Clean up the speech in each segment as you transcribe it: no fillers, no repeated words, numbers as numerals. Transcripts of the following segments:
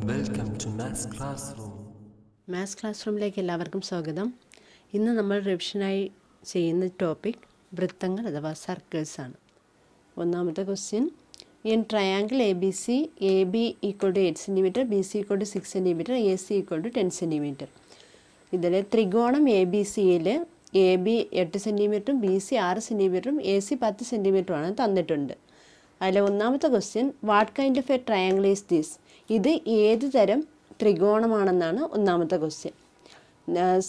Welcome to maths classroom. Maths class റൂമിലേക്ക് എല്ലാവർക്കും സ്വാഗതം. ഇന്ന് നമ്മൾ റിവിഷനായി ചെയ്യുന്ന ടോപ്പിക് വൃത്തങ്ങൾ അഥവാ സർക്കിൾസ് ആണ്. ഒന്നാമത്തെ question, in triangle A B C A B equal to 8 centimetre B C equal to 6 centimetre A C equal to 10 centimetre. ഇതിൽ ത്രികോണം എ ബി സിയിൽ എ ബി 8 സെൻറ്റിമീറ്ററും ബി സി 6 സെൻറ്റിമീറ്ററും എ സി 10 സെൻറ്റിമീറ്ററുമാണ് തന്നിട്ടുണ്ട്. അതിൽ ഒന്നാമത്തെ question, what kind of a triangle is this? ഇത് ഏത് തരം ത്രികോണമാണെന്നാണ് ഒന്നാമത്തെ question.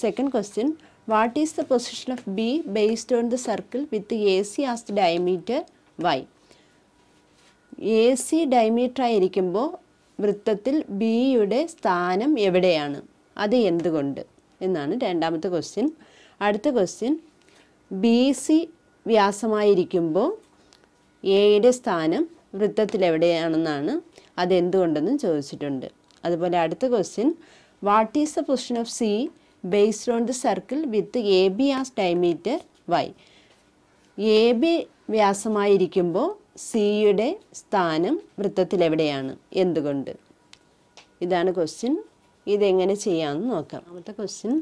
Second question, what is the position of B based on the circle with A C as the diameter why? A C diameter ആയിരിക്കുമ്പോൾ വൃത്തത്തിൽ ബിയുടെ സ്ഥാനം എവിടെയാണ്, അത് എന്തുകൊണ്ട് എന്നാണ് രണ്ടാമത്തെ ക്വസ്റ്റ്യൻ. അടുത്ത ക്വസ്റ്റ്യൻ, ബി സി വ്യാസമായിരിക്കുമ്പോൾ എയുടെ സ്ഥാനം വൃത്തത്തിൽ എവിടെയാണെന്നാണ്, അതെന്തുകൊണ്ടെന്നും ചോദിച്ചിട്ടുണ്ട്. അതുപോലെ അടുത്ത question, what is the position of C based on the circle with A B as diameter why? A B വ്യാസമായിരിക്കുമ്പോൾ സിയുടെ സ്ഥാനം വൃത്തത്തിൽ എവിടെയാണ്, എന്തുകൊണ്ട്? ഇതാണ് ക്വസ്റ്റ്യൻ. ഇതെങ്ങനെ ചെയ്യാമെന്ന് നോക്കാം. രണ്ടാമത്തെ ക്വസ്റ്റ്യൻ,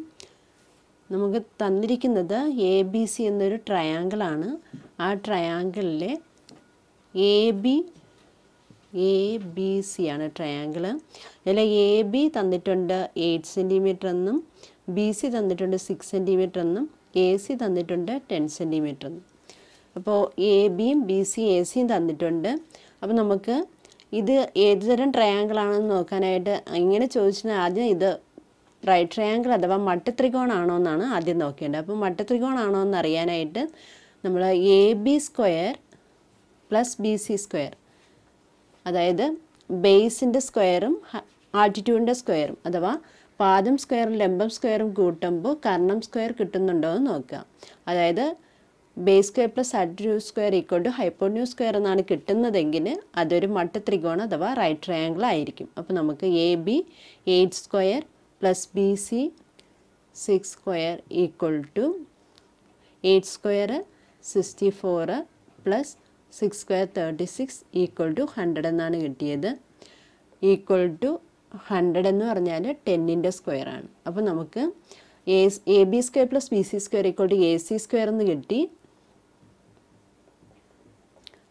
നമുക്ക് തന്നിരിക്കുന്നത് എ ബി സി എന്നൊരു ട്രയാങ്കിളാണ്. ആ ട്രയാങ്കിളിലെ എ ബി സി ആണ് ട്രയാങ്കിള്. അതിൽ എ ബി തന്നിട്ടുണ്ട് 8 സെൻറ്റിമീറ്റർ എന്നും ബി സി തന്നിട്ടുണ്ട് 6 സെൻറ്റിമീറ്റർ എന്നും എ സി തന്നിട്ടുണ്ട് 10 സെൻറ്റിമീറ്റർ എന്നും. അപ്പോൾ എ ബിയും ബി സിയും എ സിയും തന്നിട്ടുണ്ട്. അപ്പോൾ നമുക്ക് ഇത് ഏതുതരം ട്രയാങ്കിളാണെന്ന് നോക്കാനായിട്ട് ഇങ്ങനെ ചോദിച്ചാൽ ആദ്യം ഇത് റൈറ്റ് ട്രയാങ്കിൾ അഥവാ മട്ടത്രികോണാണോ എന്നാണ് ആദ്യം നോക്കേണ്ടത്. അപ്പോൾ മട്ടത്രികോണാണോ എന്ന് അറിയാനായിട്ട് നമ്മൾ A B square plus B C square, അതായത് ബേസിൻ്റെ സ്ക്വയറും ആൾട്ടിറ്റ്യൂഡിൻ്റെ സ്ക്വയറും അഥവാ പാദം സ്ക്വയറും ലംബം സ്ക്വയറും കൂട്ടുമ്പോൾ കർണം സ്ക്വയർ കിട്ടുന്നുണ്ടോ എന്ന് നോക്കുക. അതായത് base square plus altitude square equal to hypotenuse square എന്നാണ് കിട്ടുന്നതെങ്കിൽ അതൊരു മട്ടത്രികോണം അഥവാ റൈറ്റ് ട്രയാങ്കിൾ ആയിരിക്കും. അപ്പോൾ നമുക്ക് A B 8 square plus B C 6 square equal to 8 square 64 plus 6 square 36 equal to 100 എന്നാണ് കിട്ടിയത്. ഈക്വൽ ടു 100 എന്ന് പറഞ്ഞാൽ 10ൻ്റെ സ്ക്വയർ ആണ്. അപ്പോൾ നമുക്ക് A B square plus B C square equal to A C square എന്ന് കിട്ടി.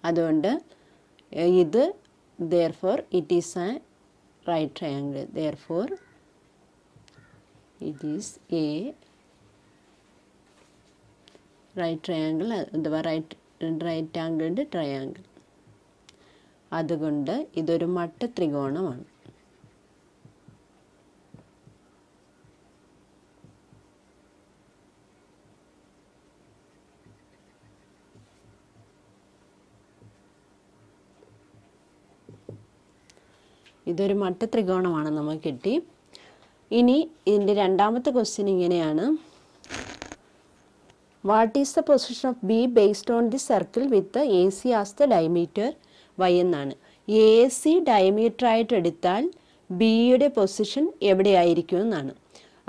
അതുകൊണ്ട് ഇത് therefore it is a right triangle. Therefore it is a right triangle അഥവാ റൈറ്റ് ആംഗിൾഡ് ട്രയാങ്കിൾ. അതുകൊണ്ട് ഇതൊരു മട്ടത്രികോണമാണ്. ഇതൊരു മട്ടത്രികോണമാണ് നമുക്ക് കിട്ടി. ഇനി ഇതിൻ്റെ രണ്ടാമത്തെ ക്വസ്റ്റ്യൻ ഇങ്ങനെയാണ്, what is the position of B based on the circle with A C as the diameter why എന്നാണ്. എ സി ഡയമീറ്റർ ആയിട്ട് എടുത്താൽ ബിയുടെ പൊസിഷൻ എവിടെയായിരിക്കും എന്നാണ്.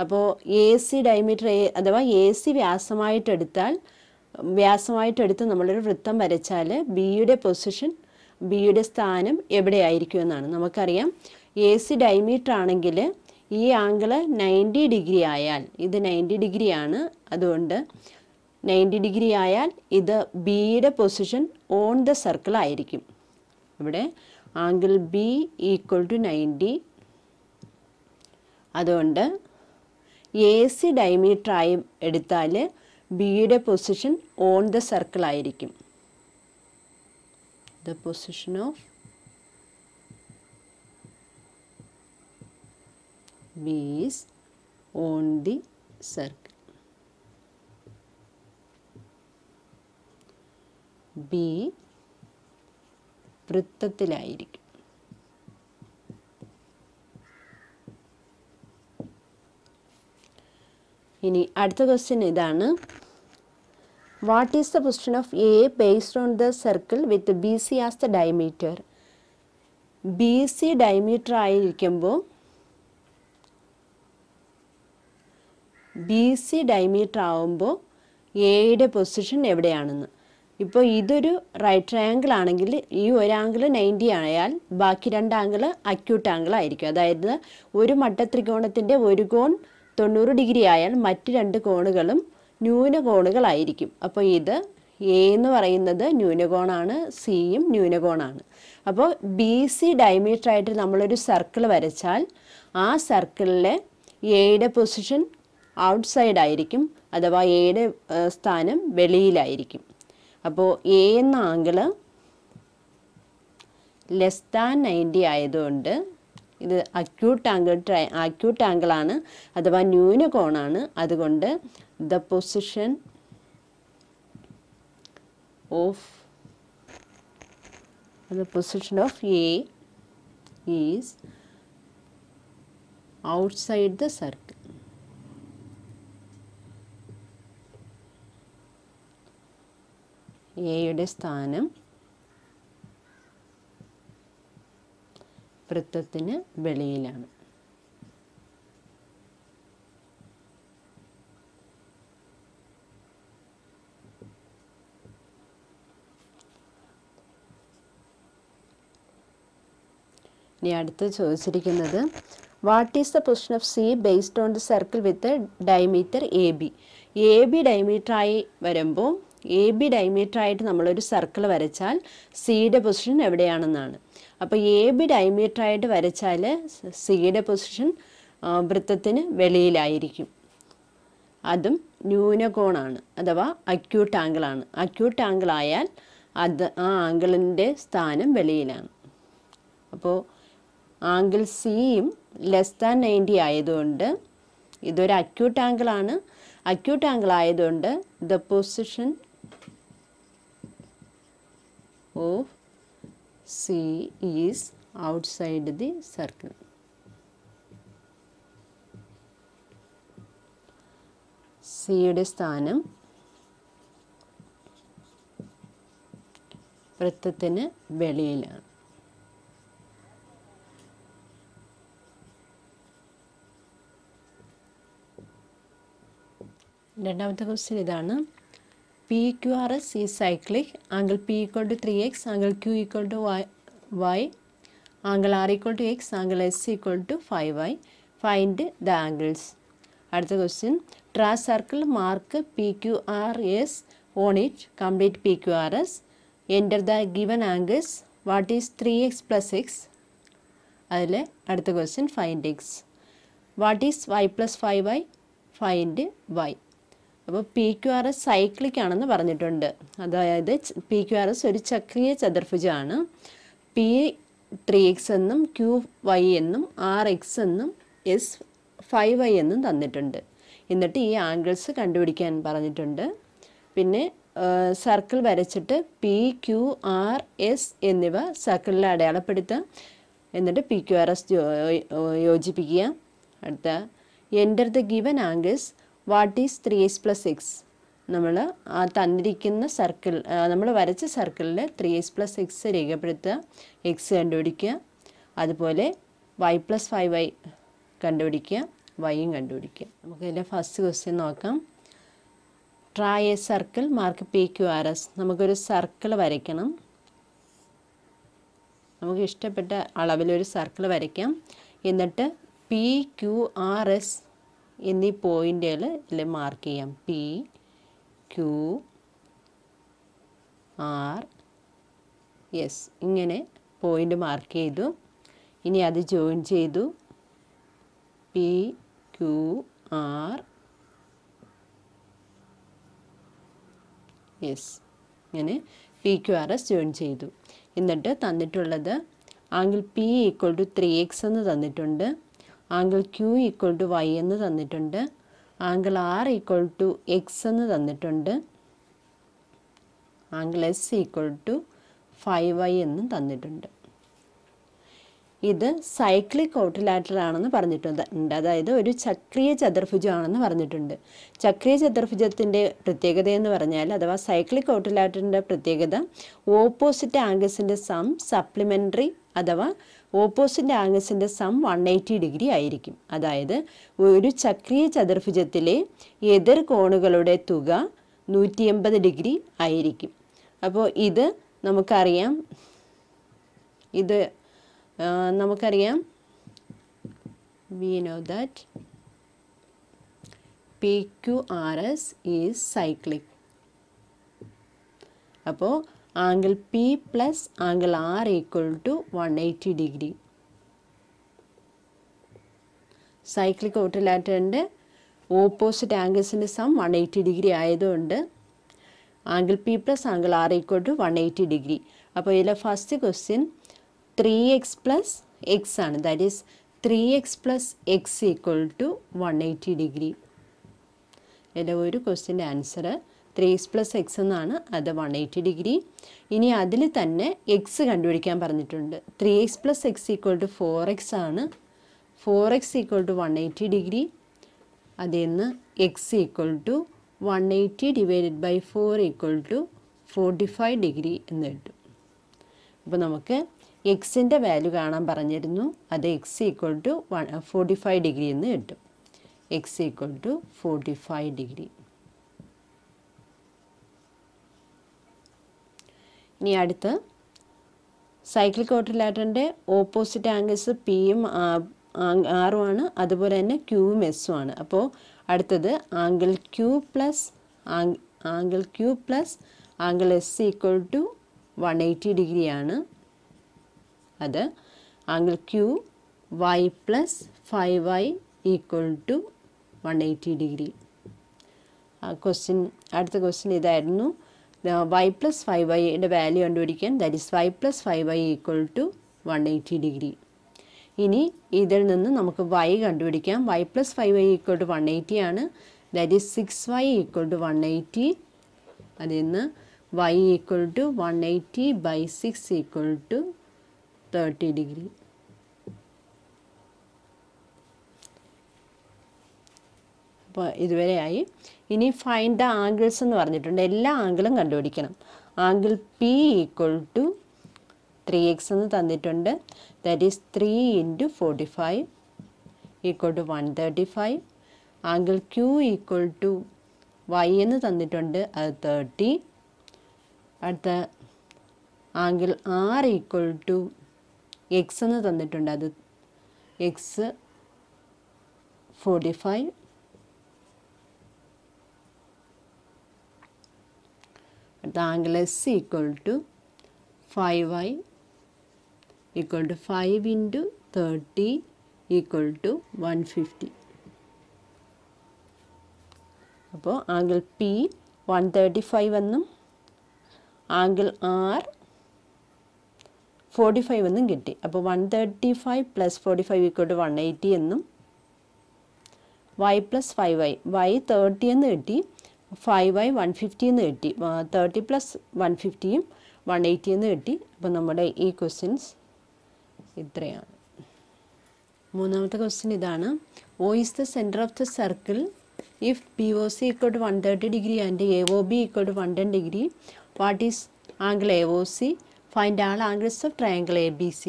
അപ്പോൾ എ സി ഡയമീറ്റർ അഥവാ എ സി വ്യാസമായിട്ടെടുത്ത് നമ്മളൊരു വൃത്തം വരച്ചാൽ ബിയുടെ പൊസിഷൻ, ബിയുടെ സ്ഥാനം എവിടെയായിരിക്കും എന്നാണ്. നമുക്കറിയാം എ സി ഡയമീറ്റർ ആണെങ്കിൽ ഈ ആംഗിള് 90 ഡിഗ്രി ആയാൽ, ഇത് 90 ഡിഗ്രി ആണ്, അതുകൊണ്ട് 90 ഡിഗ്രി ആയാൽ ഇത് ബിയുടെ പൊസിഷൻ ഓൺ ദ സർക്കിൾ ആയിരിക്കും. ഇവിടെ ആംഗിൾ ബി ഈക്വൽ ടു 90. അതുകൊണ്ട് എ സി ഡയമീറ്റർ ആയി എടുത്താൽ ബിയുടെ പൊസിഷൻ ഓൺ ദ സർക്കിൾ ആയിരിക്കും. The position of B is on the circle. B വൃത്തത്തിലായിരിക്കും. ഇനി അടുത്ത ക്വസ്റ്റ്യൻ ഇതാണ്, what is the position of A based on the circle with BC as the diameter? BC diameter ആയിരിക്കുമ്പോൾ BC diameter ആവുമ്പോൾ എയുടെ position എവിടെയാണെന്ന്. ഇപ്പോൾ ഇതൊരു റൈറ്റ് ട്രയാങ്കിൾ ആണെങ്കിൽ ഈ ഒരു ആംഗിൾ 90 ആയാൽ ബാക്കി 2 ആംഗിൾ അക്യൂട്ട് ആംഗിൾ ആയിരിക്കും. അതായത് ഒരു മട്ടത്രികോണത്തിൻ്റെ ഒരു കോൺ 90 ഡിഗ്രി ആയാൽ മറ്റ് 2 കോണുകളും ന്യൂനകോണുകളായിരിക്കും. അപ്പോൾ ഇത് എ എന്ന് പറയുന്നത് ന്യൂനകോണാണ്, സിയും ന്യൂനകോണാണ്. അപ്പോൾ ബി സി ഡയമീറ്ററായിട്ട് നമ്മളൊരു സർക്കിൾ വരച്ചാൽ ആ സർക്കിളിലെ എയുടെ പൊസിഷൻ ഔട്ട്സൈഡ് ആയിരിക്കും, അഥവാ എയുടെ സ്ഥാനം വെളിയിലായിരിക്കും. അപ്പോൾ എ എന്ന ആംഗിള് ലെസ് ദാൻ 90 ആയതുകൊണ്ട് ഇത് അക്യൂട്ട് ആംഗിളാണ്, അഥവാ ന്യൂനകോണാണ്. അതുകൊണ്ട് the position of A is outside the circle. എയുടെ സ്ഥാനം വൃത്തത്തിന് വെളിയിലാണ്. ഇനി അടുത്ത് ചോദിച്ചിരിക്കുന്നത് what is the position of C based on the circle with diameter A B. A B ഡയമീറ്ററായി വരുമ്പോൾ എ ബി ഡയമീറ്ററായിട്ട് നമ്മളൊരു സർക്കിൾ വരച്ചാൽ സിയുടെ പൊസിഷൻ എവിടെയാണെന്നാണ്. അപ്പോൾ എ ബി ഡയമീറ്ററായിട്ട് വരച്ചാൽ സിയുടെ പൊസിഷൻ വൃത്തത്തിന് വെളിയിലായിരിക്കും. അതും ന്യൂനകോണാണ്, അഥവാ അക്യൂട്ട് ആംഗിളാണ്. അക്യൂട്ട് ആംഗിൾ ആയാൽ ആ ആംഗിളിൻ്റെ സ്ഥാനം വെളിയിലാണ്. അപ്പോൾ ആംഗിൾ സിയും ലെസ് ദാൻ 90 ആയതുകൊണ്ട് ഇതൊരു അക്യൂട്ട് ആംഗിളാണ്. അക്യൂട്ട് ആംഗിൾ ആയതുകൊണ്ട് the position of C is outside the circle. സിയുടെ സ്ഥാനം വൃത്തത്തിന് വെളിയിലാണ്. രണ്ടാമത്തെ ക്വസ്റ്റ്യൻ ഇതാണ്. P Q R S is cyclic. Angle P equal to 3x, angle Q equal to y, angle R equal to x, angle S equal to 5y. Find the angles. അടുത്ത question. Draw circle, mark P Q R S on it, complete P Q R S. Enter the given angles. What is 3x plus X? അതിൽ അടുത്ത question find X. What is y plus 5y? Find y. അപ്പോൾ P Q R S cyclic ആണെന്ന് പറഞ്ഞിട്ടുണ്ട്. അതായത് P Q R S ഒരു ചക്രീയ ചതുർഭുജമാണ്. P 3x എന്നും Q Y എന്നും R X എന്നും എസ് 5y എന്നും തന്നിട്ടുണ്ട്. എന്നിട്ട് ഈ ആംഗിൾസ് കണ്ടുപിടിക്കാൻ പറഞ്ഞിട്ടുണ്ട്. പിന്നെ സർക്കിൾ വരച്ചിട്ട് പി ക്യു ആർ എസ് എന്നിവ സർക്കിളിൽ അടയാളപ്പെടുത്തുക. എന്നിട്ട് പി ക്യു ആർ എസ് യോജിപ്പിക്കുക. അടുത്ത enter the given angles. What is 3x plus X? നമ്മൾ ആ തന്നിരിക്കുന്ന സർക്കിൾ, നമ്മൾ വരച്ച സർക്കിളിൽ 3x പ്ലസ് എക്സ് രേഖപ്പെടുത്തുക, എക്സ് കണ്ടുപിടിക്കുക. അതുപോലെ y പ്ലസ് 5y കണ്ടുപിടിക്കുക, വൈയും കണ്ടുപിടിക്കുക. നമുക്ക് ഇതിലെ ഫസ്റ്റ് ക്വസ്റ്റ്യൻ നോക്കാം. Draw a circle, mark P Q R S. നമുക്കൊരു സർക്കിൾ വരയ്ക്കണം. നമുക്ക് ഇഷ്ടപ്പെട്ട അളവിലൊരു സർക്കിൾ വരയ്ക്കാം. എന്നിട്ട് പി ക്യു ആർ എസ് എന്നീ പോയിൻ്റുകൾ ഇതിൽ മാർക്ക് ചെയ്യാം. പി ക്യു ആർ എസ് ഇങ്ങനെ പോയിൻ്റ് മാർക്ക് ചെയ്തു. ഇനി അത് ജോയിൻ ചെയ്തു. പി ക്യു ആർ എസ് ഇങ്ങനെ P Q R S join ചെയ്തു. എന്നിട്ട് തന്നിട്ടുള്ളത് angle P equal to 3x എന്ന് തന്നിട്ടുണ്ട്. Angle Q equal to y എന്ന് തന്നിട്ടുണ്ട്. Angle R equal to X എന്ന് തന്നിട്ടുണ്ട്. Angle S equal to 5y എന്നും തന്നിട്ടുണ്ട്. ഇത് സൈക്ലിക് ക്വാഡ്രിലാറ്ററൽ ആണെന്ന് പറഞ്ഞിട്ടുണ്ട്. അതായത് ഒരു ചക്രീയ ചതുർഭുജമാണെന്ന് പറഞ്ഞിട്ടുണ്ട്. ചക്രീയ ചതുർഭുജത്തിൻ്റെ പ്രത്യേകത എന്ന് പറഞ്ഞാൽ, അഥവാ സൈക്ലിക് ക്വാഡ്രിലാറ്ററിൻ്റെ പ്രത്യേകത, ഓപ്പോസിറ്റ് ആംഗിൾസിൻ്റെ സം സപ്ലിമെൻ്ററി അഥവാ ഓപ്പോസിറ്റ് ആംഗിൾസിൻ്റെ സം 180 ഡിഗ്രി ആയിരിക്കും. അതായത് ഒരു ചക്രീയ ചതുർഭുജത്തിലെ എതിർ കോണുകളുടെ തുക 180 ഡിഗ്രി ആയിരിക്കും. അപ്പോൾ ഇത് നമുക്കറിയാം, we know that PQRS is cyclic. അപ്പോൾ angle P plus angle R equal to 180 degree. Cyclic ക്വാഡ്രിലാറ്ററലിൻ്റെ ഓപ്പോസിറ്റ് ആംഗിൾസിൻ്റെ സം 180 ഡിഗ്രി ആയതുകൊണ്ട് angle P plus angle R equal to 180 degree. അപ്പോൾ ഇതിലെ first question 3x plus X ആണ്. That is 3x plus x equal to 180 degree. ഇതിലെ ഒരു ക്വസ്റ്റ്യൻ്റെ answer 3x plus X എന്നാണ്, അത് 180 ഡിഗ്രി. ഇനി അതിൽ തന്നെ എക്സ് കണ്ടുപിടിക്കാൻ പറഞ്ഞിട്ടുണ്ട്. 3x plus x equal to 4x ആണ്. 4x equal to 180 degree. അതിൽ നിന്ന് X equal to 180 divided by 4 equal to 45 degree എന്ന് കിട്ടും. അപ്പോൾ നമുക്ക് എക്സിൻ്റെ വാല്യൂ കാണാൻ പറഞ്ഞിരുന്നു. അത് എക്സ് ഈക്വൽ ടു 45 ഡിഗ്രി എന്ന് കിട്ടും. X equal to 45 degree. ഇനി അടുത്ത് സൈക്ലിക് ക്വാഡ്രിലാറ്ററലിൻ്റെ ഓപ്പോസിറ്റ് ആംഗിൾസ് പിയും ആറും ആണ്, അതുപോലെ തന്നെ ക്യൂവും എസ്സും ആണ്. അപ്പോൾ അടുത്തത് angle Q plus angle S equal to 180 ഡിഗ്രിയാണ്. അത് angle Q Y plus 5y equal to 180 degree. അടുത്ത ക്വസ്റ്റ്യൻ ഇതായിരുന്നു. y പ്ലസ് 5yയുടെ വാല്യൂ കണ്ടുപിടിക്കാൻ. That is y plus 5y equal to 180 degree. ഇനി ഇതിൽ നിന്ന് നമുക്ക് y കണ്ടുപിടിക്കാം. y plus 5y equal to 180 ആണ്. That is 6y equal to 180. അതിൽ നിന്ന് y equal to 180 by 6 equal to 30 degree. അപ്പോൾ ഇതുവരെയായി. ഇനി ഫൈൻഡ് ദ ആംഗിൾസ് എന്ന് പറഞ്ഞിട്ടുണ്ട്. എല്ലാ ആംഗിളും കണ്ടുപിടിക്കണം. Angle P equal to 3x എന്ന് തന്നിട്ടുണ്ട്. That is 3 into 45 equal to 135. Angle Q equal to y എന്ന് തന്നിട്ടുണ്ട്, അത് 30. അടുത്ത angle R equal to X എന്ന് തന്നിട്ടുണ്ട്, അത് എക്സ് 45. അടുത്ത angle S equal to 5y equal to 5 into 30 equal to 150. അപ്പോൾ ആംഗിൾ P 135 എന്നും ആംഗിൾ R 45 എന്നും കിട്ടി. അപ്പോൾ 135 പ്ലസ് 45 ഈക്വൽ ടു 180 എന്നും y പ്ലസ് 5y 30 എന്ന് കിട്ടി. 5y 150 എന്ന് കിട്ടി. 30 പ്ലസ് 150യും 180 എന്ന് കിട്ടി. അപ്പോൾ നമ്മുടെ ഈ ക്വസ്റ്റ്യൻസ് ഇത്രയാണ്. മൂന്നാമത്തെ ക്വസ്റ്റ്യൻ ഇതാണ്. O is the center of the circle if BOC equal to 130 degree and AOB equal to 110 degree. What is angle AOC? Find all angles of triangle ABC.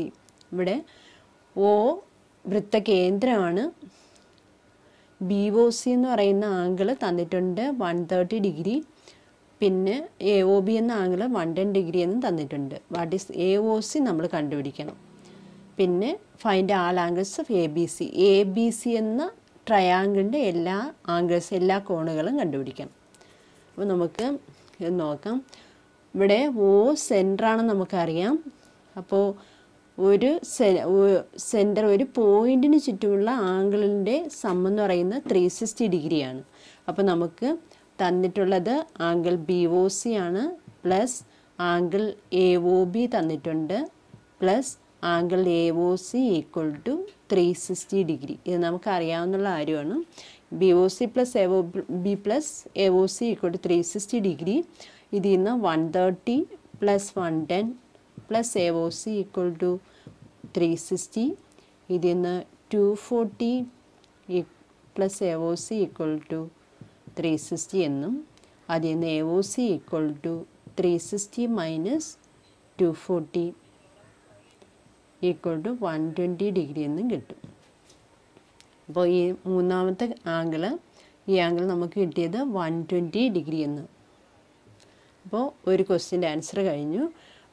ഇവിടെ O വൃത്തകേന്ദ്രമാണ്. BOC എന്ന് പറയുന്ന angle തന്നിട്ടുണ്ട് 130 degree. പിന്നെ AOB എന്ന angle 110 degree എന്നും തന്നിട്ടുണ്ട്. What is AOC നമ്മൾ കണ്ടുപിടിക്കണം. പിന്നെ find all angles of ABC. ABC എന്ന ട്രയാങ്കിളിൻ്റെ എല്ലാ ആംഗിൾസ്, എല്ലാ കോണുകളും കണ്ടുപിടിക്കണം. അപ്പോൾ നമുക്ക് ഇത് നോക്കാം. ഇവിടെ O സെൻറ്ററാണെന്ന് നമുക്കറിയാം. അപ്പോൾ ഒരു സെൻറ്റർ, ഒരു പോയിൻറ്റിന് ചുറ്റുമുള്ള ആംഗിളിൻ്റെ സം എന്ന് പറയുന്നത് 360 ഡിഗ്രിയാണ്. അപ്പോൾ നമുക്ക് തന്നിട്ടുള്ളത് ആംഗിൾ BOC ആണ്, പ്ലസ് ആംഗിൾ AOB തന്നിട്ടുണ്ട്, plus angle AOC equal to 360 degree. ഇത് നമുക്കറിയാവുന്ന കാര്യമാണ്. BOC plus AOB plus AOC equal to 360 degree. ഇതിൽ നിന്ന് 130 plus 110 plus AOC equal to 360. ഇതിൽ നിന്ന് 240 പ്ലസ് AOC ഈക്വൽ ടു 360 എന്നും, അതിൽ നിന്ന് AOC equal to 360 minus 240 equal to 120 degree എന്നും കിട്ടും. അപ്പോൾ ഈ മൂന്നാമത്തെ ആംഗിൾ, ഈ ആംഗിൾ നമുക്ക് കിട്ടിയത് 120 ഡിഗ്രി എന്ന്. അപ്പോൾ ഒരു ക്വസ്റ്റ്യൻ്റെ ആൻസർ കഴിഞ്ഞു.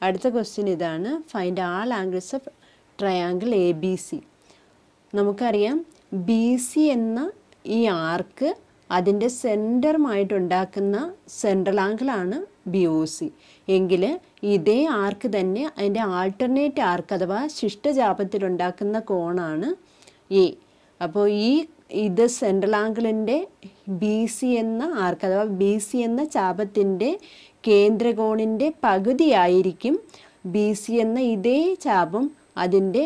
അടുത്ത ക്വസ്റ്റ്യൻ ഇതാണ്, find all angles of triangle A B C. നമുക്കറിയാം ബി സി എന്ന ഈ ആർക്ക് അതിൻ്റെ സെൻറ്ററുമായിട്ടുണ്ടാക്കുന്ന സെൻട്രൽ ആംഗിളാണ് ബി ഒ സി. എങ്കിൽ ഇതേ ആർക്ക് തന്നെ അതിൻ്റെ ആൾട്ടർനേറ്റ് ആർക്ക് അഥവാ ശിഷ്ടചാപത്തിലുണ്ടാക്കുന്ന കോണാണ് എ. അപ്പോൾ ഇത് സെൻട്രൽ ആംഗിളിൻ്റെ ബി സി എന്ന ആർക്ക് അഥവാ ബി സി എന്ന ചാപത്തിൻ്റെ കേന്ദ്രകോണിൻ്റെ പകുതിയായിരിക്കും ബി സി എന്ന ഇതേ ചാപം അതിൻ്റെ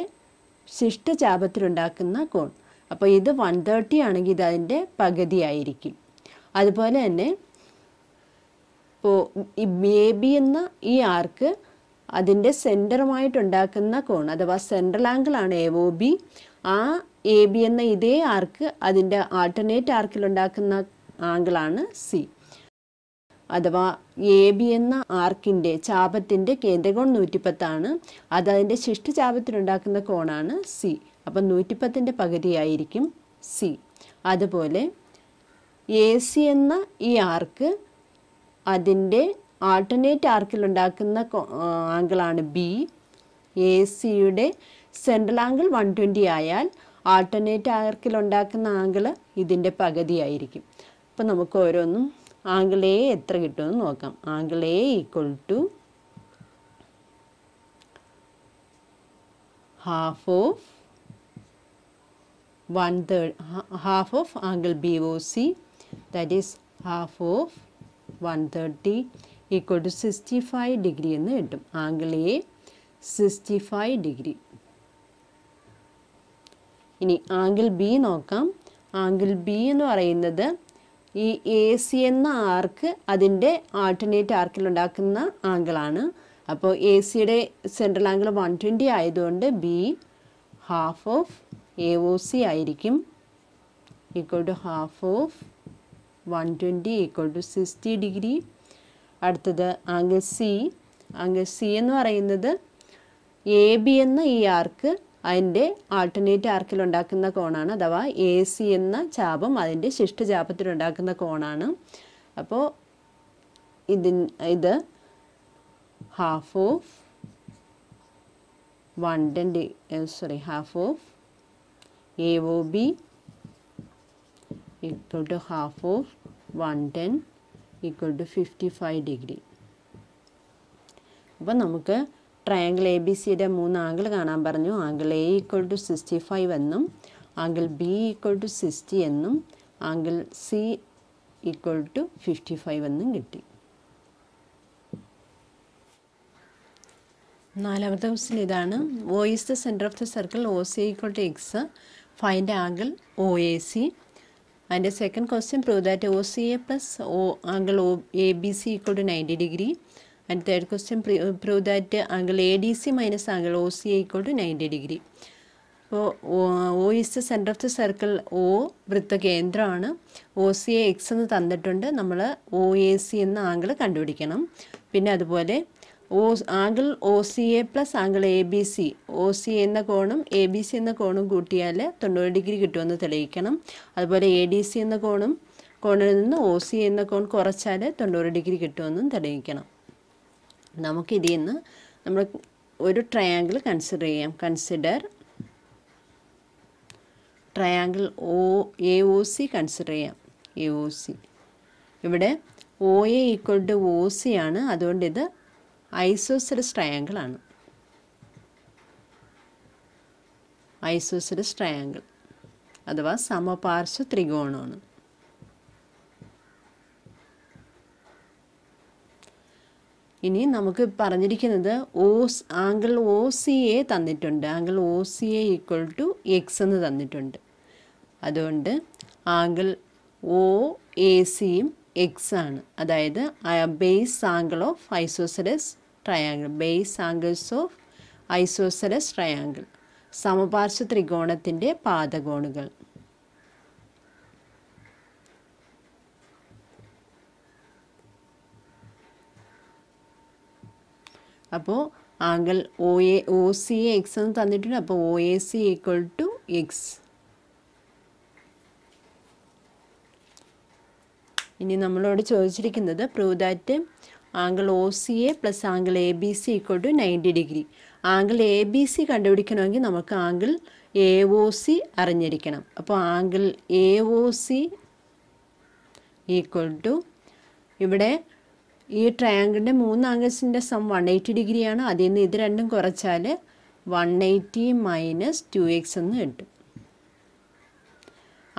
ശിഷ്ടചാപത്തിലുണ്ടാക്കുന്ന കോൺ. അപ്പോൾ ഇത് 130 ആണെങ്കിൽ ഇത് അതിൻ്റെ പകുതിയായിരിക്കും. അതുപോലെ തന്നെ ഇപ്പോൾ എ ബി എന്ന ഈ ആർക്ക് അതിൻ്റെ സെൻറ്ററുമായിട്ടുണ്ടാക്കുന്ന കോൺ അഥവാ സെൻട്രൽ ആംഗിളാണ് എ ഒ ബി. ആ എ ബി എന്ന ഇതേ ആർക്ക് അതിൻ്റെ ആൾട്ടർനേറ്റ് ആർക്കിലുണ്ടാക്കുന്ന ആംഗിളാണ് സി. അഥവാ എ ബി എന്ന ആർക്കിൻ്റെ ചാപത്തിൻ്റെ കേന്ദ്രകോൺ 110 അത് അതിൻ്റെ ശിഷ്ടചാപത്തിലുണ്ടാക്കുന്ന കോണാണ് സി. അപ്പം 110ൻ്റെ പകുതിയായിരിക്കും സി. അതുപോലെ എ സി എന്ന ഈ ആർക്ക് അതിൻ്റെ ആൾട്ടർനേറ്റ് ആർക്കിലുണ്ടാക്കുന്ന ആംഗിളാണ് ബി. എ സിയുടെ സെൻട്രൽ ആംഗിൾ 120 ആയാൽ ആൾട്ടർനേറ്റ് ആർക്കിലുണ്ടാക്കുന്ന ആംഗിൾ ഇതിൻ്റെ പകുതിയായിരിക്കും. അപ്പം നമുക്ക് ഓരോന്നും ആംഗിൾ എ എത്ര കിട്ടുമെന്ന് നോക്കാം. Angle A equal to half of angle B O C, that is half of 130 equal to 65 degree എന്ന് കിട്ടും. Angle A 65 degree. ഇനി ആംഗിൾ ബി നോക്കാം. ആംഗിൾ ബി എന്ന് പറയുന്നത് ഈ എ സി എന്ന ആർക്ക് അതിൻ്റെ ആൾട്ടർനേറ്റ് ആർക്കിലുണ്ടാക്കുന്ന ആംഗിളാണ്. അപ്പോൾ എ സിയുടെ സെൻട്രൽ ആംഗിൾ 120 ആയതുകൊണ്ട് B half of A O C ആയിരിക്കും equal to half of 120 equal to 60 degree. അടുത്തത് ആംഗിൾ സി. ആംഗിൾ സി എന്ന് പറയുന്നത് എ ബി എന്ന ഈ ആർക്ക് അതിൻ്റെ ആൾട്ടർനേറ്റ് ആർക്കിലുണ്ടാക്കുന്ന കോണാണ്. അഥവാ എ സി എന്ന ചാപം അതിൻ്റെ ശിഷ്ടചാപത്തിലുണ്ടാക്കുന്ന കോണാണ്. അപ്പോൾ ഇത് half of 110 half of A O B equal to half of 110 equal to 55 degree. അപ്പോൾ നമുക്ക് ട്രയാങ്കിൾ എ ബി സിയുടെ 3 ആംഗിൾ കാണാൻ പറഞ്ഞു. ആംഗിൾ എ ഈക്വൽ ടു 65 എന്നും ആംഗിൾ ബി ഈക്വൽ ടു 60 എന്നും ആംഗിൾ സി ഈക്വൽ ടു 55 എന്നും കിട്ടി. നാലാമത്തെ ക്വസ്റ്റ്യൻ ഇതാണ്, O is the centre of the circle O C equal to x, find angle O A C. അതിൻ്റെ second question, prove that O C A plus angle A B C equal to 90 degree. And third question, prove that angle ADC minus angle OCA equal to 90 degree. So O is the center of the circle. O വൃത്തകേന്ദ്രമാണ്. OCA x എന്ന് തന്നിട്ടുണ്ട്. നമ്മൾ OAC എന്ന angle കണ്ടുപിടിക്കണം. പിന്നെ അതുപോലെ angle OCA plus angle ABC, OCA എന്ന കോണും ABC എന്ന കോണും കൂട്ടിയാൽ 90 ഡിഗ്രി കിട്ടുമെന്ന് തെളിയിക്കണം. അതുപോലെ ADC എന്ന കോണിൽ നിന്ന് OCA എന്ന കോൺ കുറച്ചാൽ 90 ഡിഗ്രി കിട്ടുമെന്നും തെളിയിക്കണം. നമുക്കിതിൽ നിന്ന് നമ്മൾ ഒരു ട്രയാങ്കിൾ കൺസിഡർ ചെയ്യാം. Consider triangle A O C consider ചെയ്യാം. എ ഒ സി ഇവിടെ O A equal to O C ആണ്. അതുകൊണ്ട് ഇത് ഐസോസെലസ് ട്രയാങ്കിളാണ്. ഐസോസെലസ് ട്രയാങ്കിൾ അഥവാ സമപാർശ്വ ത്രികോണമാണ്. ഇനി നമുക്ക് പറഞ്ഞിരിക്കുന്നത് ആംഗിൾ ഒ സി എ തന്നിട്ടുണ്ട്. Angle O C A equal to X എന്ന് തന്നിട്ടുണ്ട്. അതുകൊണ്ട് ആംഗിൾ ഒ എ സിയും എക്സ് ആണ്. അതായത് base angle of isosceles triangle. Base angles of isosceles triangle. സമപാർശ്വ ത്രികോണത്തിൻ്റെ പാദകോണുകൾ. അപ്പോൾ angle O C A x എന്ന് തന്നിട്ടുണ്ട്. അപ്പോൾ O A C equal to x. ഇനി നമ്മളോട് ചോദിച്ചിരിക്കുന്നത് prove that angle O C A plus angle A B C equal to 90 degree. Angle A B C കണ്ടുപിടിക്കണമെങ്കിൽ നമുക്ക് ആംഗിൾ എ ഒ സി അറിഞ്ഞിരിക്കണം. അപ്പോൾ angle A O C equal to, ഇവിടെ ഈ ട്രയാങ്കിളിൻ്റെ 3 ആംഗിൾസിൻ്റെ sum 180 ഡിഗ്രിയാണ്. അതിൽ നിന്ന് ഇത് രണ്ടും കുറച്ചാൽ 180 മൈനസ് 2x എന്ന് കിട്ടും.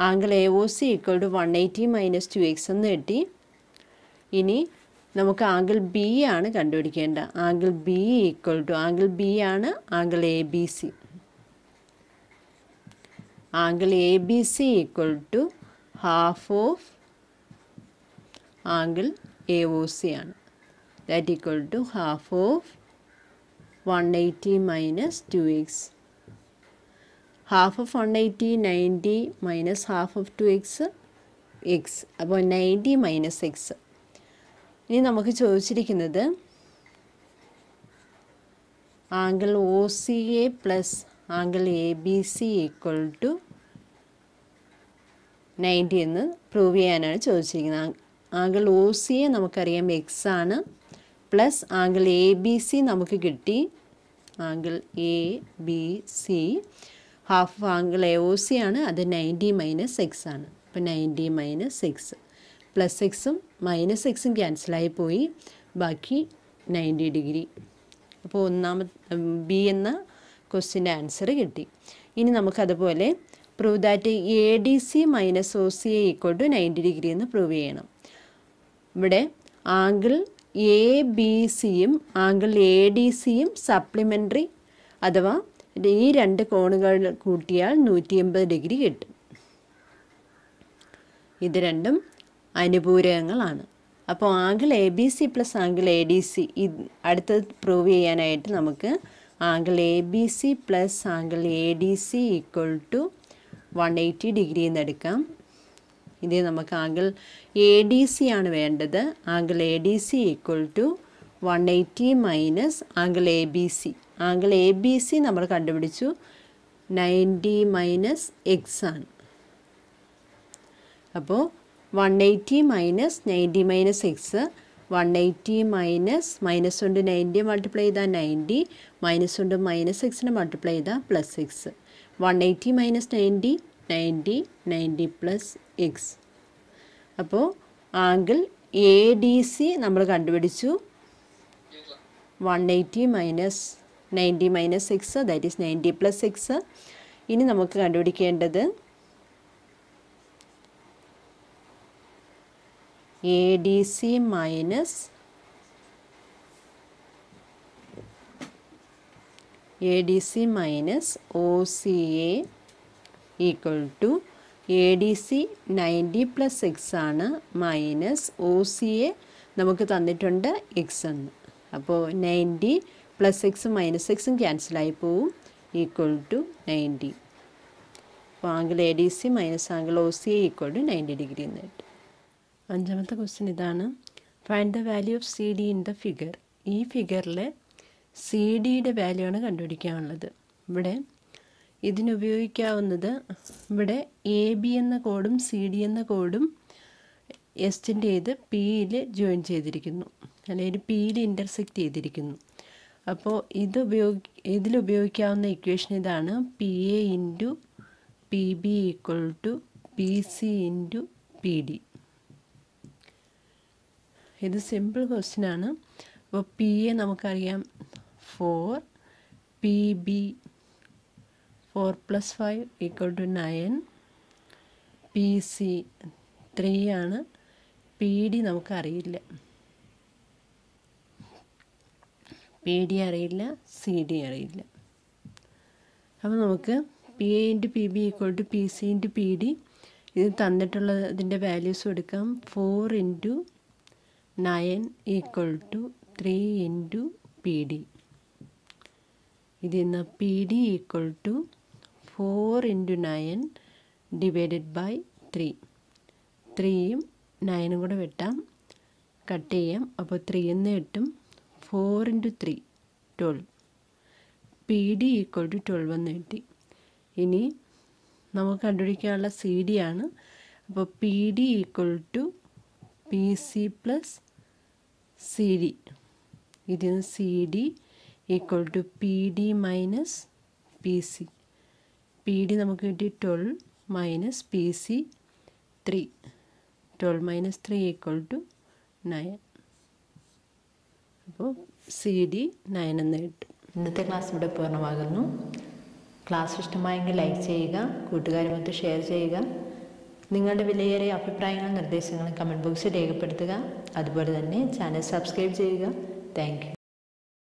Angle A O C equal to 180 minus 2x എന്ന് കിട്ടി. ഇനി നമുക്ക് ആംഗിൾ ബി ആണ് കണ്ടുപിടിക്കേണ്ട. Angle B equal to, angle B ആണ് angle A B C. Angle A B C equal to half of angle A O C ആണ്. That equal to half of 180 minus 2x. Half of 180 90 minus half of 2x x. അപ്പോൾ 90 minus x. ഇനി നമുക്ക് ചോദിച്ചിരിക്കുന്നത് angle O C A plus angle A B C equal to 90 എന്ന് prove ചെയ്യാനാണ് ചോദിച്ചിരിക്കുന്നത്. Angle O C A നമുക്കറിയാം x ആണ്, plus angle A B C നമുക്ക് കിട്ടി. Angle A B C half angle A O C ആണ്, അത് 90 minus X ആണ്. അപ്പോൾ 90 മൈനസ് എക്സ്, പ്ലസ് എക്സും മൈനസ് എക്സും ക്യാൻസലായി പോയി, ബാക്കി 90 ഡിഗ്രി. അപ്പോൾ ഒന്നാമത്തെ ബി എന്ന ക്വസ്റ്റ്യൻ്റെ ആൻസർ കിട്ടി. ഇനി നമുക്കതുപോലെ prove that A D C minus O C A equal to 90 degree എന്ന് പ്രൂവ് ചെയ്യണം. ഇവിടെ ആംഗിൾ എ ബി സിയും ആംഗിൾ എ ഡി സിയും സപ്ലിമെൻ്ററി അഥവാ ഈ രണ്ട് കോണുകൾ കൂട്ടിയാൽ 180 ഡിഗ്രി കിട്ടും. ഇത് രണ്ടും അനുപൂരകങ്ങളാണ്. അപ്പോൾ angle A B C plus angle A D C അടുത്തത് പ്രൂവ് ചെയ്യാനായിട്ട് നമുക്ക് angle A B C plus angle A D C equal to 180 degree എന്ന് എടുക്കാം. ഇത് നമുക്ക് ആംഗിൾ എ ഡി സി ആണ് വേണ്ടത്. Angle A D C equal to 180 minus angle A B C. Angle A B C നമ്മൾ കണ്ടുപിടിച്ചു, 90 minus X ആണ്. അപ്പോൾ 180 മൈനസ് 90 മൈനസ് എക്സ്, 180 മൈനസ് കൊണ്ട് 90 മൾട്ടിപ്ലൈ ചെയ്താൽ 90, മൈനസ് കൊണ്ട് മൈനസ് എക്സിനെ മൾട്ടിപ്ലൈ ചെയ്താൽ plus X. 180 minus 90 90, 90 plus X. അപ്പോൾ ആംഗിൾ എ ഡി സി നമ്മൾ കണ്ടുപിടിച്ചു, 180 minus 90 minus X, that is 90 plus X. ഇനി നമുക്ക് കണ്ടുപിടിക്കേണ്ടത് A D C minus O C A equal to A D C 90 plus X ആണ്, minus O C A നമുക്ക് തന്നിട്ടുണ്ട് X എന്ന്. അപ്പോൾ 90 പ്ലസ് എക്സും മൈനസ് എക്സും ക്യാൻസലായി പോവും, ഈക്വൽ ടു 90. അപ്പോൾ angle A D C minus angle O C A equal to 90 degree എന്ന് കിട്ടും. അഞ്ചാമത്തെ ക്വസ്റ്റ്യൻ ഇതാണ്, find the value of C D in the figure. ഈ ഫിഗറിലെ സി ഡിയുടെ വാല്യൂ ആണ് കണ്ടുപിടിക്കാനുള്ളത്. ഇവിടെ ഇതിനുപയോഗിക്കാവുന്നത്, ഇവിടെ എ ബി എന്ന കോഡും സി ഡി എന്ന കോഡും എക്സ്റ്റെൻഡ് ചെയ്ത് പിയിൽ ജോയിൻ ചെയ്തിരിക്കുന്നു, അല്ലെങ്കിൽ പിയിൽ ഇൻ്റർസെക്റ്റ് ചെയ്തിരിക്കുന്നു. അപ്പോൾ ഇതിലുപയോഗിക്കാവുന്ന ഇക്വേഷൻ ഇതാണ്, P A into P B equal to P C into P D. ഇത് സിമ്പിൾ ക്വസ്റ്റ്യൻ ആണ്. അപ്പോൾ പി എ നമുക്കറിയാം 4, പി ബി 4 + 5 = 9, പി സി 3 ആണ്, പി ഡി നമുക്കറിയില്ല, പി ഡി അറിയില്ല, സി ഡി അറിയില്ല. അപ്പോൾ നമുക്ക് P A into P B equal to P C into P D, ഇത് തന്നിട്ടുള്ളതിൻ്റെ വാല്യൂസ് എടുക്കാം. 4 × 9 = 3 × പി ഡി. ഇതിൽ നിന്ന് P D equal to 4 × 9 divided by 3. 3യും 9ഉം കൂടെ വെട്ടാം, കട്ട് ചെയ്യാം. അപ്പോൾ 3 എന്ന് കിട്ടും. 4 × 3 12. പി ഡി ഈക്വൽ ടു 12 എന്ന് കിട്ടി. ഇനി നമുക്ക് കണ്ടുപിടിക്കാനുള്ള സി ഡി ആണ്. അപ്പോൾ P D equal to P C plus C D, ഇതിൽ നിന്ന് C D equal to P D minus P C. P D നമുക്ക് കിട്ടി 12 minus P C 3. 12 minus 3 equal to 9. അപ്പോൾ സി ഡി 9 എന്ന് കിട്ടും. ഇന്നത്തെ ക്ലാസ് ഇവിടെ പൂർണ്ണമാകുന്നു. ക്ലാസ് ഇഷ്ടമായെങ്കിൽ ലൈക്ക് ചെയ്യുക, കൂട്ടുകാരുമൊത്ത് ഷെയർ ചെയ്യുക. നിങ്ങളുടെ വിലയേറിയ അഭിപ്രായങ്ങളും നിർദ്ദേശങ്ങളും കമൻറ്റ് ബോക്സിൽ രേഖപ്പെടുത്തുക. അതുപോലെ തന്നെ ചാനൽ സബ്സ്ക്രൈബ് ചെയ്യുക. Thank you.